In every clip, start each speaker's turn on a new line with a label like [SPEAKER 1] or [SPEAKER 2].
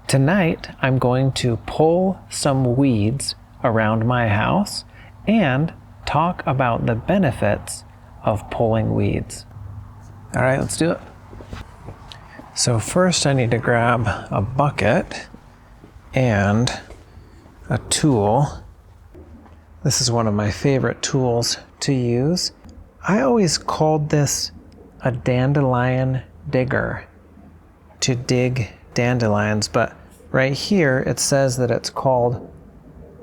[SPEAKER 1] Tonight, I'm going to pull some weeds around my house and talk about the benefits of pulling weeds. All right, let's do it. So first I need to grab a bucket and a tool. This is one of my favorite tools to use. I always called this a dandelion digger to dig dandelions, but right here it says that it's called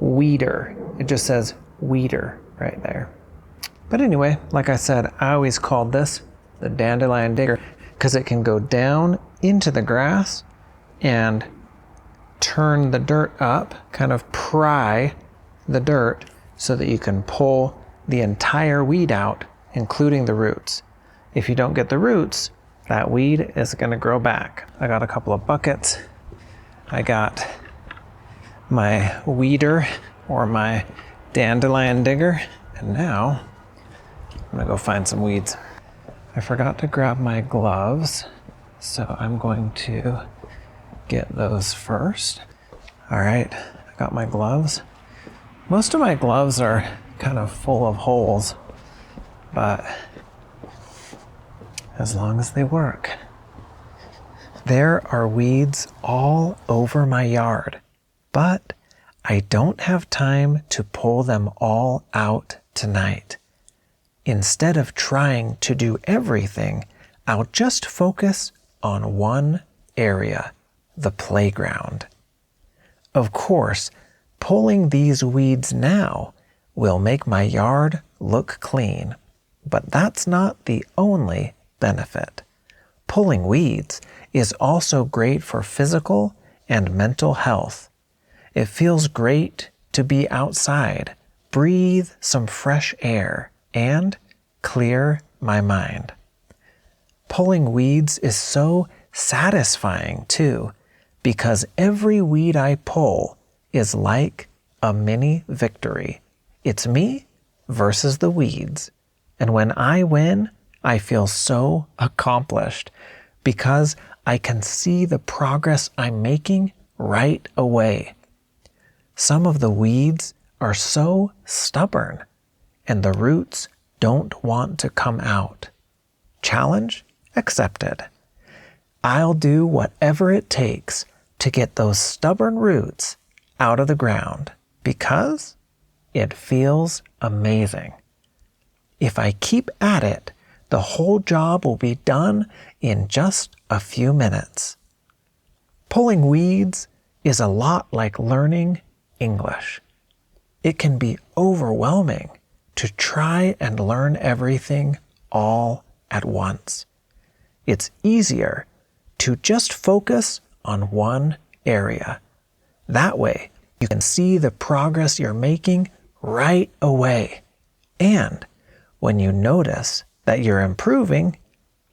[SPEAKER 1] weeder. It just says weeder right there. But anyway, like I said, I always called this the dandelion digger because it can go down into the grass and turn the dirt up, kind of pry the dirt so that you can pull the entire weed out, including the roots. If you don't get the roots, that weed is going to grow back. I got a couple of buckets. I got my weeder or my dandelion digger, and now I'm going to go find some weeds. I forgot to grab my gloves, so I'm going to get those first. All right, I got my gloves. Most of my gloves are kind of full of holes, but as long as they work. There are weeds all over my yard, but I don't have time to pull them all out tonight. Instead of trying to do everything, I'll just focus on one area, the playground. Of course, pulling these weeds now will make my yard look clean, but that's not the only benefit. Pulling weeds is also great for physical and mental health. It feels great to be outside, breathe some fresh air, and clear my mind. Pulling weeds is so satisfying too, because every weed I pull is like a mini victory. It's me versus the weeds. And when I win, I feel so accomplished because I can see the progress I'm making right away. Some of the weeds are so stubborn and the roots don't want to come out. Challenge accepted. I'll do whatever it takes to get those stubborn roots out of the ground because it feels amazing. If I keep at it, the whole job will be done in just a few minutes. Pulling weeds is a lot like learning English. It can be overwhelming to try and learn everything all at once. It's easier to just focus on one area. That way, you can see the progress you're making right away. And when you notice that you're improving,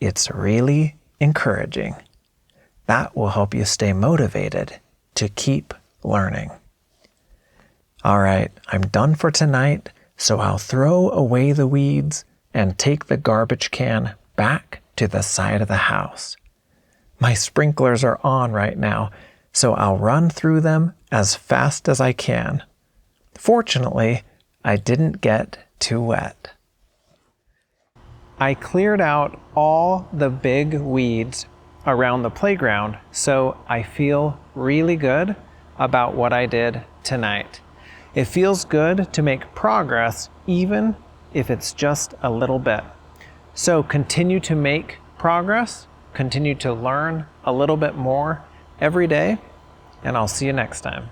[SPEAKER 1] it's really encouraging. That will help you stay motivated to keep learning. All right, I'm done for tonight, so I'll throw away the weeds and take the garbage can back to the side of the house. My sprinklers are on right now, so I'll run through them as fast as I can. Fortunately, I didn't get too wet. I cleared out all the big weeds around the playground, so I feel really good about what I did tonight. It feels good to make progress even if it's just a little bit. So continue to make progress, continue to learn a little bit more every day, and I'll see you next time.